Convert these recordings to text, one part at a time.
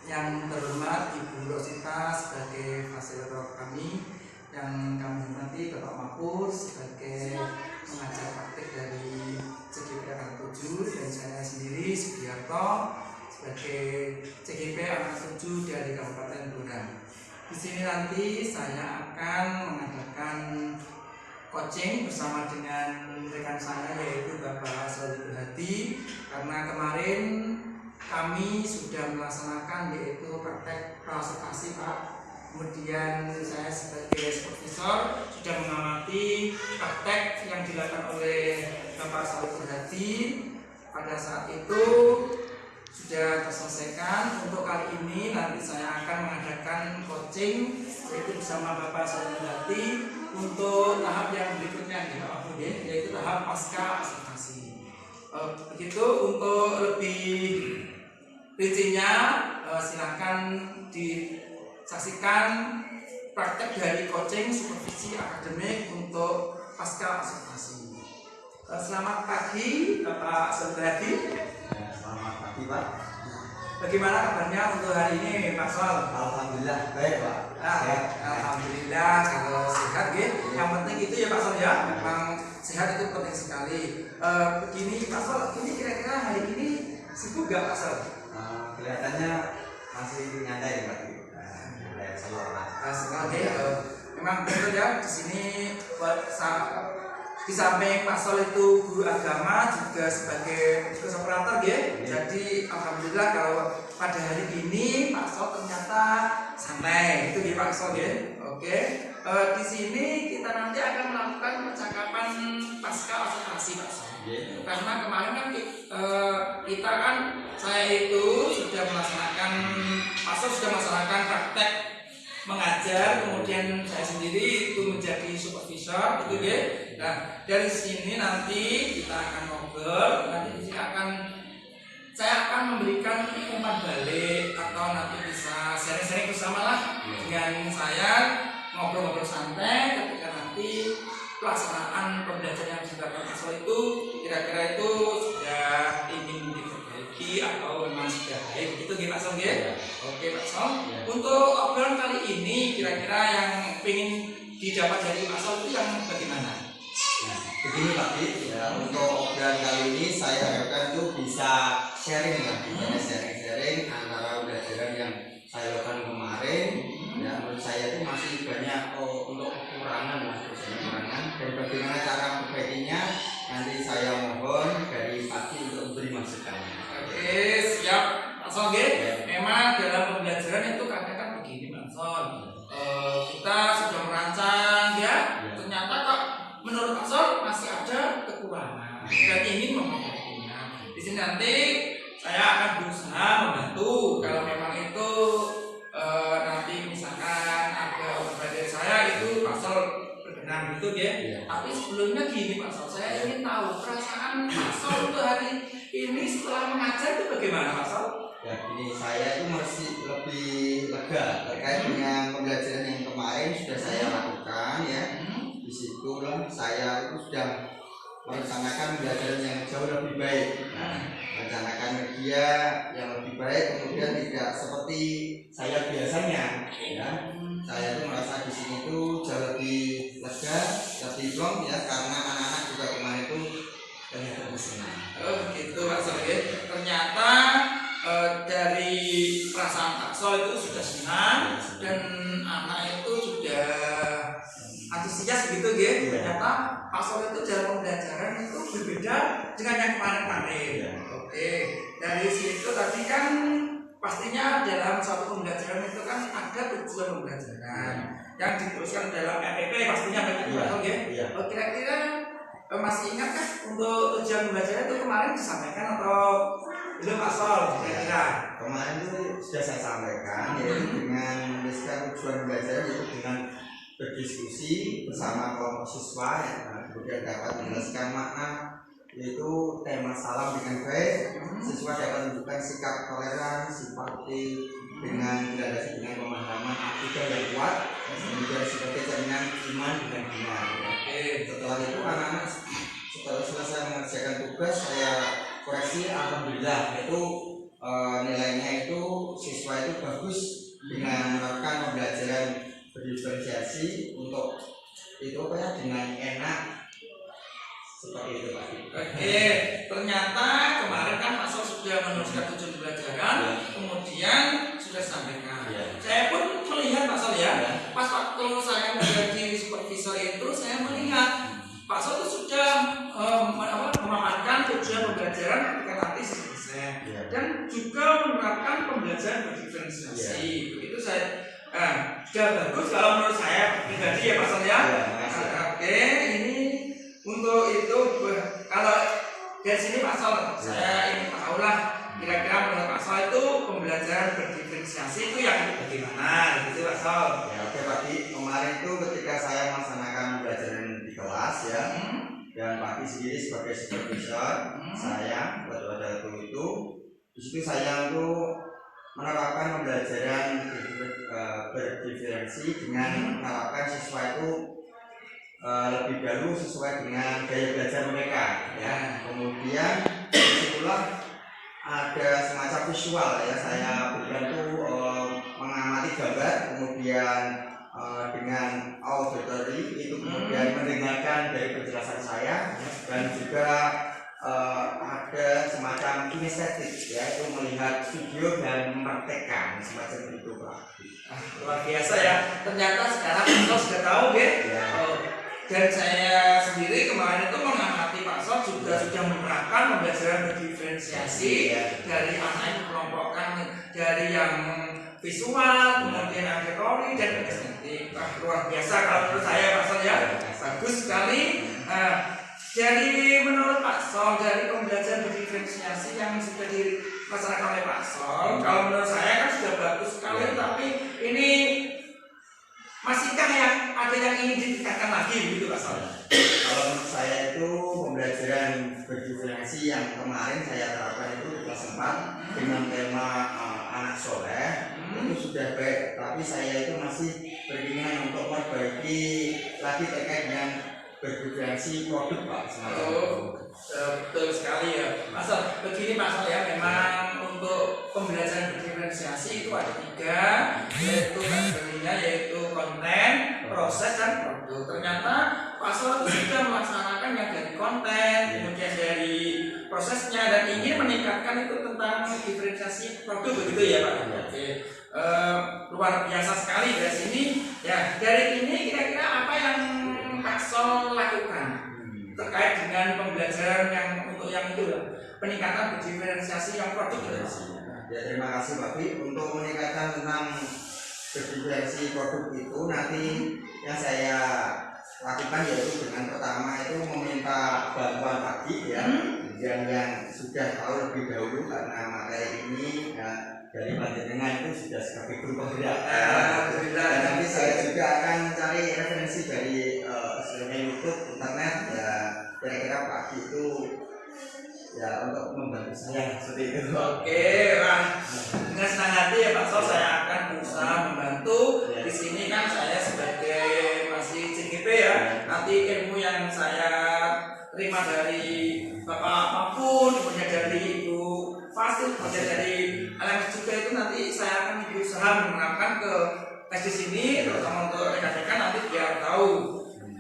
Yang terhormat Ibu Rosita sebagai fasilitator kami, yang kami hormati Bapak Mapur sebagai pengajar praktik dari CGP Anak 7, dan saya sendiri Sugiarto sebagai CGP Anak 7 dari Kabupaten Blora. Di sini nanti saya akan mengadakan coaching bersama dengan rekan saya yaitu Bapak Solihul Hadi, karena kemarin kami sudah melaksanakan yaitu praktek praservasi Pak. Kemudian saya sebagai supervisor sudah mengamati praktek yang dilakukan oleh Bapak Solihul Hadi. Pada saat itu sudah terselesaikan. Untuk kali ini nanti saya akan mengadakan coaching yaitu bersama Bapak Solihul Hadi untuk tahap yang berikutnya yaitu tahap pasca observasi. Begitu. Untuk lebih rincinya silakan disaksikan praktek dari coaching supervisi akademik untuk pasca observasi. Selamat pagi Bapak Solihul Hadi. Selamat pagi Pak. Bagaimana kabarnya untuk hari ini Pak Sol? Alhamdulillah baik Pak. Alhamdulillah kalau sehat gitu. Yang penting itu ya Pak Sol ya. Memang sehat itu penting sekali. Begini Pak Sol, ini kira-kira hari ini sibuk gak Pak Sol? Kelihatannya masih nyantai Pak. Oke, memang betul ya di sini di samping Pak Sol itu guru agama juga sebagai petugas operator ya. Jadi alhamdulillah kalau pada hari ini Pak Sol ternyata santai itu ya Pak Sol ya. Oke. Di sini kita nanti akan melakukan percakapan pasca observasi Pak Sol. Karena kemarin kan kita kan saya itu sudah melaksanakan Pak Sol sudah melaksanakan praktek mengajar, kemudian saya sendiri itu menjadi supervisor gitu ya. Nah, dari sini nanti kita akan ngobrol, nanti di sini saya akan memberikan umpan balik atau nanti bisa sharing-sharing bersama lah dengan saya, ngobrol-ngobrol santai ketika nanti pelaksanaan pembelajaran yang dilakukan Pak Sol itu kira-kira itu sudah ingin diperbaiki atau memang sudah baik gitu ya Pak Sol ya. Oke Pak Sol. Untuk obrolan kali ini kira-kira yang ingin didapat dari Pak Sol itu yang bagaimana? Nah, begini Pak ya, untuk obrolan kali ini saya harapkan itu bisa sharing lah, sharing antara pembelajaran yang saya lakukan kemarin. Ya, menurut saya itu masih banyak untuk kekurangan dan bagaimana cara memperbaikinya nanti saya mohon dari Pak untuk memberi masukan. Oke, siap Pak Sol ya. Memang dalam pembelajaran itu kadang kan begini Pak Sol. Kita sudah merancang ya, ternyata kok menurut Pak Sol masih ada kekurangan dan ingin memperbaikinya. Di sini nanti saya akan berusaha membantu kalau memang itu nanti misalkan ada orang dari saya itu Pak Sol berkenan gitu ya. Tapi sebelumnya gini Pak Sol, saya ingin tahu perasaan Pak Sol itu hari ini setelah mengajar itu bagaimana Pak Sol? Ya, ini saya itu masih lebih lega terkait dengan pembelajaran yang kemarin sudah saya lakukan ya. Di situ saya itu sudah merencanakan pembelajaran yang jauh lebih baik. Merencanakan media yang lebih baik, kemudian tidak seperti saya biasanya ya. Saya itu merasa di sini itu jauh lebih lega, lebih plong ya, karena anak-anak juga kemarin itu terlihat senang. Gitu Pak Sol ya. Ternyata dari perasaan Pak Sol itu sudah senang dan anak itu sudah antusias gitu ya. Ternyata Pak Sol itu dalam pembelajaran itu berbeda dengan yang kemarin-kemarin. Oke, dari situ tadi kan pastinya dalam suatu pembelajaran itu kan ada tujuan pembelajaran yang dituliskan dalam RPP pastinya begitu Pak Sol ya. Kira-kira masih ingat kan untuk tujuan pembelajaran itu kemarin disampaikan atau belum Pak Sol? Kira-kira kemarin itu sudah saya sampaikan yaitu dengan menuliskan tujuan pembelajaran yaitu dengan berdiskusi bersama kelompok siswa ya, kemudian dapat menjelaskan makna yaitu tema salam dengan baik. Siswa dapat menunjukkan sikap toleran, simpati dengan dilandasi dengan pemahaman akidah yang kuat, kemudian sebagai jaminan iman dengan benar. Setelah itu anak-anak setelah selesai mengerjakan tugas saya koreksi, alhamdulillah itu nilainya itu siswa itu bagus dengan melakukan pembelajaran berdiferensiasi untuk itu apa ya, dengan enak seperti itu Pak. Oke, ternyata kemarin kan Pak Sol sudah menuliskan tujuan pembelajaran, kemudian sudah sampaikan. Saya pun melihat Pak Sol ya, pas waktu saya menjadi supervisor itu saya melihat Pak Sol itu sudah memaparkan tujuan pembelajaran ketika nanti selesai dan juga menerapkan pembelajaran berdiferensiasi. Begitu saya sudah bagus kalau menurut saya pribadi ya Pak Sol ya. Oke, ini untuk itu kalau dari sini Pak Sol saya ingin tahu lah kira-kira menurut Pak Sol itu pembelajaran berdiferensiasi itu yang bagaimana gitu Pak Sol. Ya oke Pak Di, kemarin itu ketika saya melaksanakan pembelajaran di kelas ya, dan Pak Di sendiri sebagai supervisor, saya pada waktu itu di situ saya untuk menerapkan pembelajaran berdiferensi dengan menerapkan siswa itu lebih dahulu sesuai dengan gaya belajar mereka ya. Kemudian disitulah ada semacam visual ya, saya berikan tuh mengamati gambar, kemudian dengan auditory itu kemudian mendengarkan dari penjelasan saya, dan juga ada semacam kinestetik ya, itu melihat video dan mempraktekkan semacam itu Pak. Luar biasa ya, ternyata sekarang Pak Sol sudah tahu ya. Dan saya sendiri kemarin itu mengamati Pak Sol juga sudah menerapkan pembelajaran berdiferensiasi dari anak yang dikelompokkan dari yang visual, kemudian auditory dan kinestetik. Luar biasa kalau menurut saya Pak Sol ya, bagus sekali. Jadi menurut Pak Sol dari pembelajaran berdiferensiasi yang sudah dilaksanakan oleh Pak Sol, kalau menurut saya kan sudah bagus sekali, tapi ini masihkah yang ada yang ingin ditingkatkan lagi begitu Pak Sol? Kalau menurut saya itu pembelajaran berdiferensiasi yang kemarin saya terapkan itu di kelas 4 dengan tema anak soleh itu sudah baik, tapi saya itu masih berkeinginan untuk memperbaiki lagi terkait dengan berdiferensi produk Pak. Betul sekali ya Pak Sol. Begini Pak Sol ya, memang untuk pembelajaran berdiferensiasi itu ada 3, yaitu kategorinya yaitu konten, proses dan produk. Ternyata Pak Sol itu sudah melaksanakan yang dari konten, kemudian dari prosesnya, dan ingin meningkatkan itu tentang diferensiasi produk begitu ya Pak. Oke. Luar biasa sekali dari sini ya. Dari ini kira-kira apa yang Pak Sol lakukan terkait dengan pembelajaran yang untuk yang itu peningkatan berdiferensiasi yang produk itu? Ya terima kasih Pak Bi. Untuk meningkatkan tentang berdiferensi produk itu nanti yang saya lakukan yaitu dengan pertama itu meminta bantuan Pak Bi ya, yang sudah tahu lebih dahulu karena materi ini ya, dari panjenengan itu sudah sebagai guru penggerak. Dan nanti saya juga akan mencari referensi dari YouTube, internet ya, kira-kira Pak Bi itu ya untuk membantu saya seperti itu. Oke, dengan senang hati ya Pak Sol, saya akan berusaha membantu. Di sini kan saya sebagai masih CGP ya, nanti ilmu yang saya terima dari Bapak Mapun, kemudian dari Ibu Fasil, kemudian dari LMS juga itu nanti saya akan berusaha menerapkan ke tes di sini, terutama untuk rekan-rekan nanti biar tahu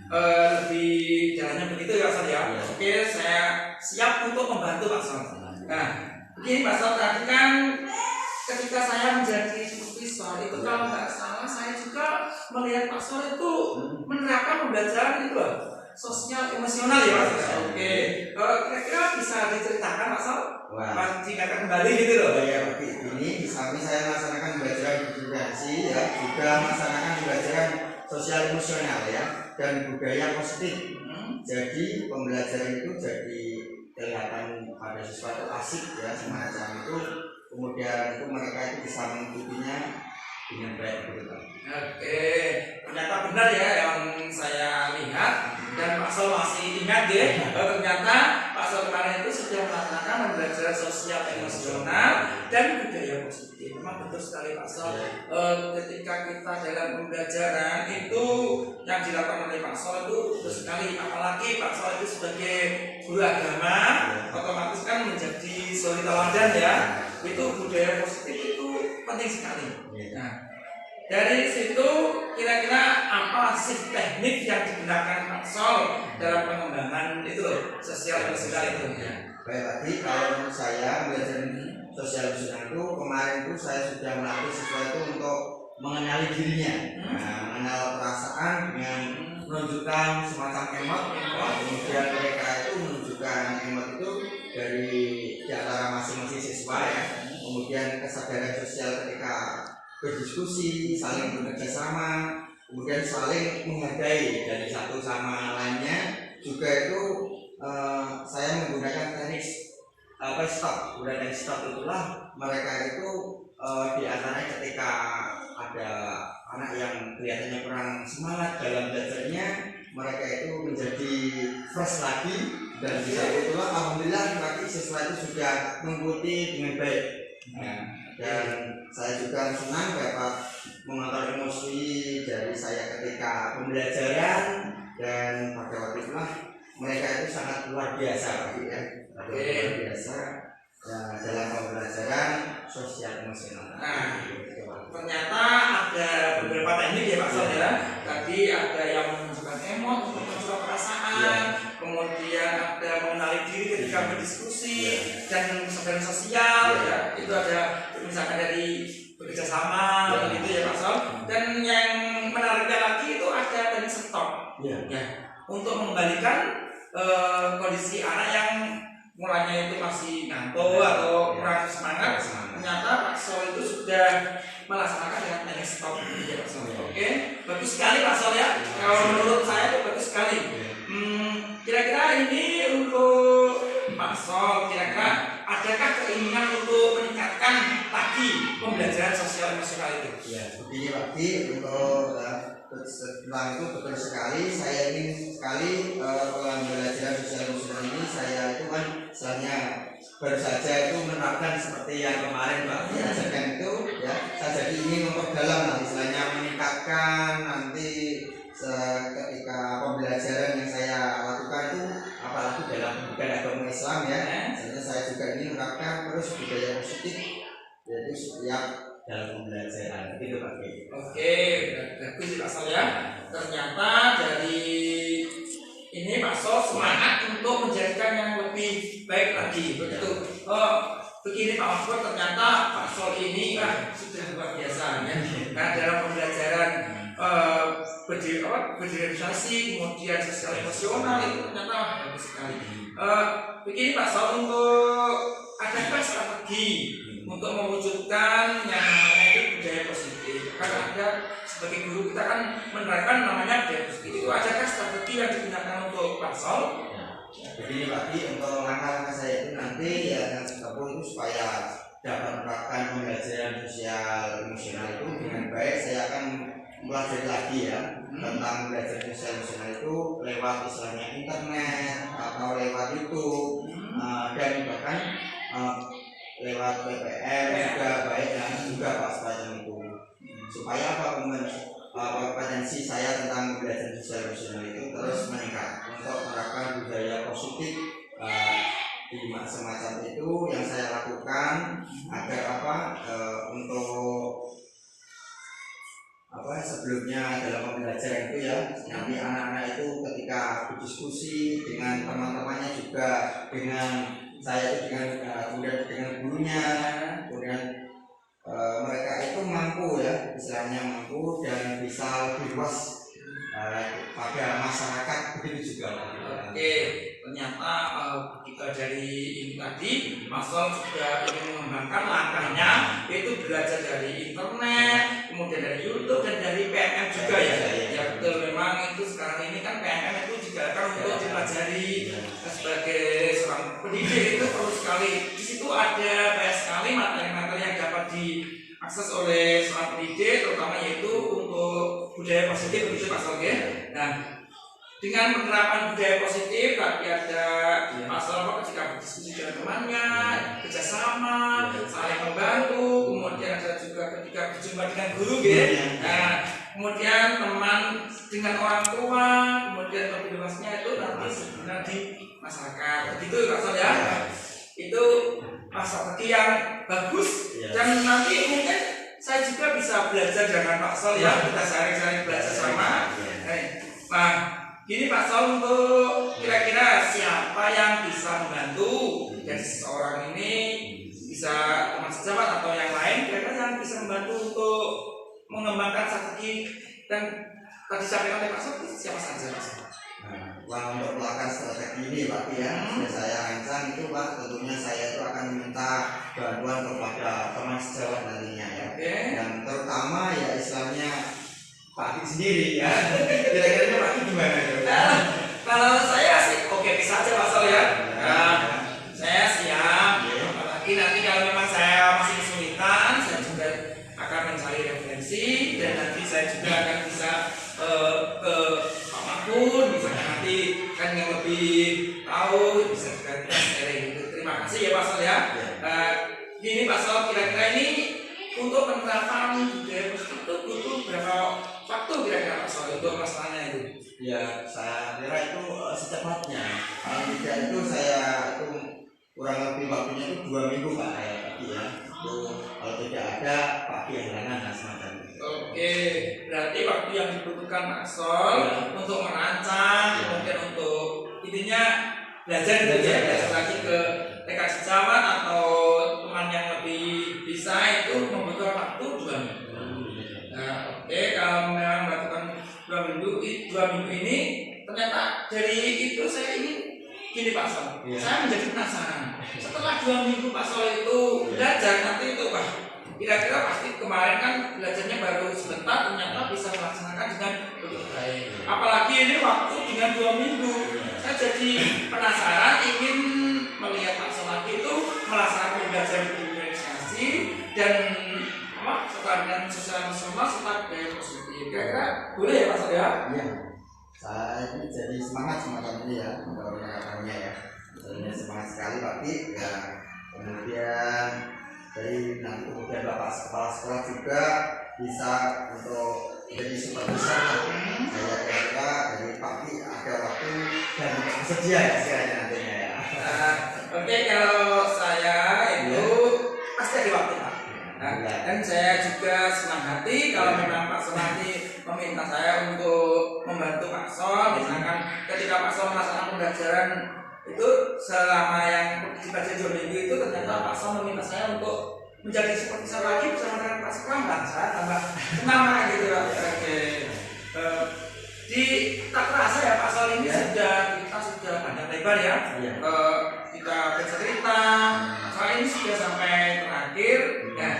lebih jalannya begitu ya Pak Sol ya. Oke, saya siap untuk membantu Pak Sol. Nah, begini Pak Sol, tadi kan ketika saya menjadi supervisor itu kalau nggak salah saya juga melihat Pak Sol itu menerapkan pembelajaran itu sosial emosional ya Pak Sol. Oke, kira-kira bisa diceritakan Pak Sol? Pas diingatkan kembali gitu loh. Ya ini di samping saya melaksanakan pembelajaran berdiferensi ya, juga melaksanakan pembelajaran sosial emosional ya, dan budaya positif. Jadi pembelajaran itu jadi kelihatan pada siswa itu asik ya, semacam itu. Kemudian itu mereka itu bisa mengikutinya dengan baik betul. Oke, ternyata benar ya yang saya lihat, dan Pak Sol masih ingat ya. Ternyata Pak Sol kemarin itu sudah melaksanakan pembelajaran sosial emosional dan budaya positif. Memang betul sekali Pak Sol. Ketika kita dalam pembelajaran itu yang dilakukan oleh Pak Sol itu betul sekali. Apalagi Pak Sol itu sebagai guru agama, otomatis kan menjadi suri teladan ya. Itu budaya positif itu penting sekali. Iya. Nah, dari situ kira-kira apa sih teknik yang digunakan Pak Sol dalam pengembangan itu sosial emosional itu? Ya. Baik tadi kalau menurut saya belajar sosial emosional itu kemarin itu saya sudah melatih siswa itu untuk mengenali dirinya, mengenal perasaan dengan menunjukkan semacam emot, kemudian mereka itu menunjukkan emot itu dari di antara masing-masing siswa ya, kemudian kesadaran sosial ketika berdiskusi, saling bekerja sama, kemudian saling menghargai dari satu sama lainnya. Juga itu saya menggunakan teknik stop. Teknik stop itulah mereka itu di antaranya ketika ada anak yang kelihatannya kurang semangat dalam belajarnya, mereka itu menjadi fresh lagi, dan di saat itulah alhamdulillah lagi siswa itu sudah mengikuti dengan baik. Dan saya juga senang dapat mengontrol emosi dari saya ketika pembelajaran, dan pada waktu itulah mereka itu sangat luar biasa ya, luar biasa dalam pembelajaran sosial emosional. Nah, ternyata ada beberapa teknik ya Pak Sol ya. Tadi ada yang menunjukkan emot untuk menunjukkan perasaan, kemudian ada mengenali diri ketika berdiskusi, dan kesadaran sosial ya. Itu ada misalkan dari bekerja sama begitu ya Pak Sol. Dan yang menariknya lagi itu ada teknik stop ya, untuk mengembalikan kondisi anak yang mulanya itu masih ngantuk atau kurang semangat. Ternyata Pak Sol itu sudah melaksanakan dengan teknik stop ya Pak Sol. Oke, bagus sekali Pak Sol ya. Kalau menurut saya itu bagus sekali. Kira-kira ini untuk Pak Sol, kira-kira adakah keinginan untuk meningkatkan lagi pembelajaran sosial emosional itu? Ya, begini Pak Di, untuk tentang itu betul sekali. Saya ingin sekali pembelajaran sosial emosional ini, saya itu kan misalnya baru saja itu menerapkan seperti yang kemarin Pak Di ajarkan itu ya. Saya jadi ingin memperdalam lah, istilahnya meningkatkan nanti ketika pembelajaran yang saya lakukan itu, apalagi dalam pendidikan agama Islam ya. Sebenarnya saya juga ingin menerapkan terus budaya positif, yaitu setiap dalam pembelajaran itu Pak Di. Oke, bagus Pak Sol ya. Ternyata dari ini Pak Sol semangat untuk menjadikan yang lebih baik lagi begitu. Begini Pak Mahfud, ternyata Pak Sol ini sudah luar biasa ya. Nah, dalam pembelajaran berdirialisasi, kemudian sosial emosional itu ternyata bagus sekali. Begini Pak Sol, untuk adakah strategi untuk mewujudkan yang namanya itu budaya positif? Kan ada sebagai guru kita kan menerapkan namanya budaya positif. Itu adakah strategi yang digunakan untuk Pak Sol? Begini Pak Di, untuk langkah-langkah saya itu nanti ya yang itu supaya dapat menerapkan pembelajaran sosial emosional itu dengan baik, saya akan belajar lagi ya tentang belajar sosial emosional itu lewat istilahnya internet atau lewat YouTube, dan bahkan lewat PPR juga baik, dan juga Pak semacam itu, supaya apa kompetensi saya tentang belajar sosial emosional itu terus meningkat untuk menerapkan budaya positif di semacam itu yang saya lakukan agar untuk sebelumnya dalam pembelajaran itu ya, nanti anak-anak itu ketika berdiskusi dengan teman-temannya juga dengan saya itu kemudian dengan gurunya, kemudian mereka itu mampu ya, istilahnya mampu dan bisa lebih luas pada masyarakat begitu juga. Oke, ternyata dari ini tadi Mas Sol juga ingin mengembangkan langkahnya, yaitu belajar dari internet, kemudian dari YouTube dan dari PNM juga ya. Ya betul, memang itu sekarang ini kan PNM itu juga kan untuk dipelajari sebagai seorang pendidik, itu perlu sekali. Di situ ada banyak sekali materi-materi yang dapat diakses oleh seorang pendidik, terutama yaitu untuk budaya positif begitu Pak Sol ya. Nah, dengan penerapan budaya positif tapi ada masalah ketika berdiskusi dengan temannya, kerjasama, saling membantu, kemudian ada juga ketika berjumpa dengan guru ya. Nah, kemudian teman dengan orang tua, kemudian lebih luasnya itu nanti sebenarnya di masyarakat. Begitu Pak Sol ya. Itu strategi yang bagus dan nanti mungkin saya juga bisa belajar dengan Pak Sol ya, kita sharing-sharing belajar sama. Nah, gini Pak Sol, untuk kira-kira siapa yang bisa membantu dari seseorang ini, bisa teman sejawat atau yang lain, kira-kira yang bisa membantu untuk mengembangkan strategi dan tadi disampaikan oleh Pak Sol, siapa saja Pak Sol? Nah, untuk melakukan strategi ini Pak ya, sudah saya rancang itu Pak, tentunya saya itu akan meminta bantuan kepada teman sejawat nantinya ya. Dan terutama ya istilahnya Pak Adi sendiri ya. Kira-kira Pak Adi gimana ya? Kalau saya sih oke bisa aja Pak Sol ya. Saya siap. Apalagi nanti kalau memang saya masih kesulitan, saya juga akan mencari referensi dan nanti saya juga akan bisa ke Pak Makun, misalnya nanti kan yang lebih tahu bisa juga kita sharing gitu. Terima kasih ya Pak Sol ya. Gini Pak Sol, kira-kira ini untuk penerapan budaya positif itu butuh berapa waktu kira-kira Pak Sol untuk masalahnya itu? Ya, saya kira itu secepatnya. Kalau tidak itu saya itu kurang lebih waktunya itu 2 minggu Pak ya Pak ya. Itu kalau tidak ada pagi yang lain semacam itu. Oke, berarti waktu yang dibutuhkan Pak Sol untuk merancang, kemudian untuk intinya belajar gitu ya, belajar lagi ke rekan sejawat atau teman yang lebih bisa itu membutuhkan waktu 2 minggu. Nah, oke, kalau memang membutuhkan 2 minggu, 2 minggu ini ternyata dari itu saya ingin gini Pak Sol, saya menjadi penasaran. Setelah 2 minggu Pak Sol itu belajar nanti itu Pak, kira-kira pasti kemarin kan belajarnya baru sebentar, ternyata bisa melaksanakan dengan begitu baik. Apalagi ini waktu dengan 2 minggu, saya jadi penasaran ingin melihat Pak Sol lagi itu melaksanakan pembelajaran diferensiasi dan setelah dengan sosial emosional serta budaya positif. Kira-kira boleh ya Pak Sol ya? Iya. Saya ini jadi semangat semacam ini ya, untuk rekan-rekannya ya. Jadi semangat sekali Pak Ki ya. Kemudian dari nanti kemudian Bapak Kepala Sekolah juga bisa untuk jadi supervisor lah. Saya kira dari Pak Ki ada waktu dan bersedia ya sekiranya nantinya ya. Oke, kalau saya itu pasti ada waktu Pak. Dan saya juga senang hati kalau memang Pak Sol nanti meminta saya untuk membantu Pak Sol, misalkan ketika Pak Sol melaksanakan pembelajaran itu selama yang dibaca 2 minggu itu ternyata Pak Sol meminta saya untuk menjadi supervisor lagi bersama dengan Pak Sekolah, saya tambah semangat gitu Pak. Oke. Di tak terasa ya Pak Sol ini kita sudah panjang lebar ya. Kita bercerita, soal ini sudah sampai terakhir. Nah,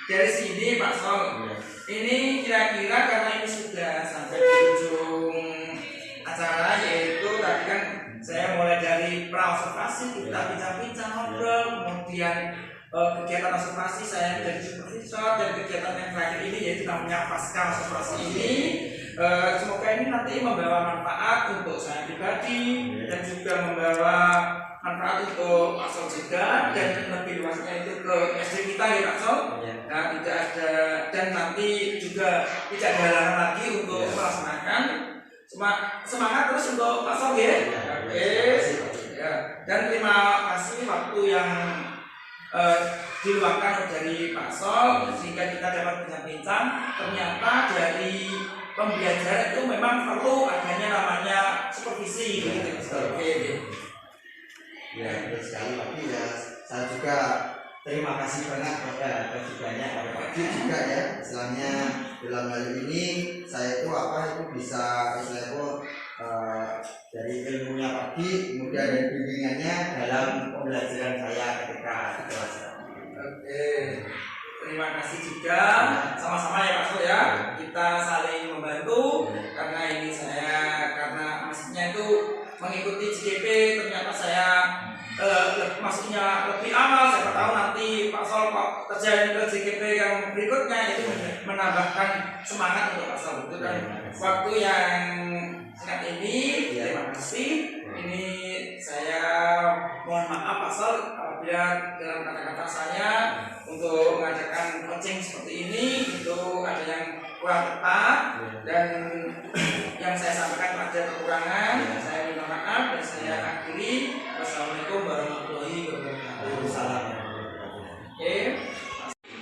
dari sini Pak Sol, ini kira-kira karena ini sudah sampai di ujung acara, yaitu tadi kan saya mulai dari pra-observasi, kita bincang-bincang ngobrol, kemudian kegiatan observasi saya menjadi supervisor, dan kegiatan yang terakhir ini yaitu namanya pasca observasi ini. Semoga ini nanti membawa manfaat untuk saya pribadi dan juga membawa manfaat untuk Pak Sol juga, dan lebih luasnya itu ke SD kita ya Pak Sol. Nah, tidak ada, dan nanti juga tidak ada halangan lagi untuk melaksanakan. Semangat terus untuk Pak Sol ya. Oke. Ya. Dan terima kasih waktu yang diluangkan dari Pak Sol sehingga kita dapat bincang-bincang. Ternyata dari pembelajaran itu memang perlu adanya namanya supervisi. Oke. Ya, betul sekali Pak Ki ya. Saya juga terima kasih banyak kepada Pak Ki juga ya. Istilahnya dalam hal ini saya itu bisa istilahnya dari ilmunya Pak Ki, kemudian dari bimbingannya dalam pembelajaran saya ketika di kelas. Oke. Terima kasih juga, sama-sama ya Pak Sol ya. Kita saling membantu karena ini karena maksudnya itu mengikuti JGP, ternyata saya maksudnya lebih amal. Siapa tahu nanti Pak Sol kok terjadi ke JGP yang berikutnya itu menambahkan semangat untuk Pak Sol. Itu kan waktu yang singkat ini. Terima kasih. Ini saya mohon maaf Pak Sol apabila dalam kata-kata saya untuk mengadakan coaching seperti ini itu ada yang kurang tepat, dan yang saya sampaikan ada kekurangan. Saya minta maaf dan saya akhiri. Wassalamualaikum warahmatullahi wabarakatuh. Salam. Oke.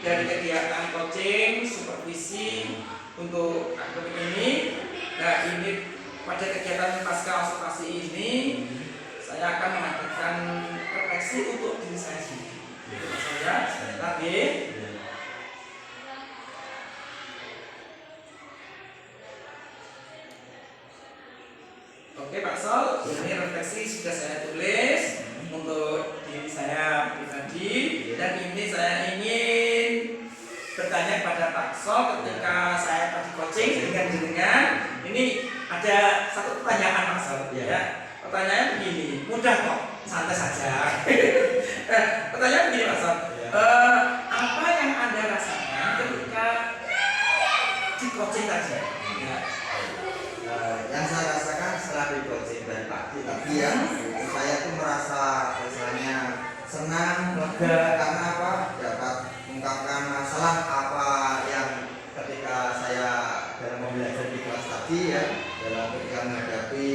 Dari kegiatan kegiatan coaching, supervisi untuk akademik ini. Nah, ini pada kegiatan pasca observasi ini saya akan mengadakan refleksi untuk diri saya sendiri. Saya tadi. Oke Pak Sol, ini refleksi sudah saya tulis untuk diri saya pribadi, dan ini saya ingin bertanya kepada Pak Sol ketika saya tadi coaching dengan ini ada satu pertanyaan Pak Sol ya. Pertanyaannya begini, mudah kok, santai saja. Pertanyaan begini Pak Sol, apa yang Anda rasakan ketika di coaching tadi? Ya. Yang saya rasakan setelah di coaching dari pagi tadi ya, saya tuh merasa misalnya senang, lega, karena apa? Dapat mengungkapkan masalah apa yang ketika saya dalam belajar di kelas tadi ya, dalam ketika menghadapi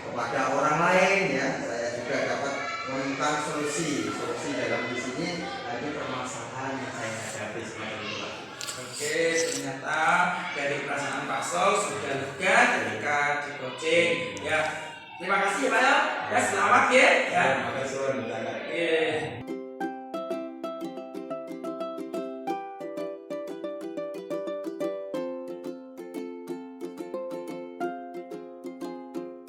kepada orang lain ya, saya juga dapat menemukan solusi dalam di sini ada permasalahan yang saya hadapi semacam itu Pak. Oke, ternyata dari perasaan Pak Sol sudah lega ketika di coaching ya. Terima kasih ya Pak ya, selamat ya. Terima kasih. Ya.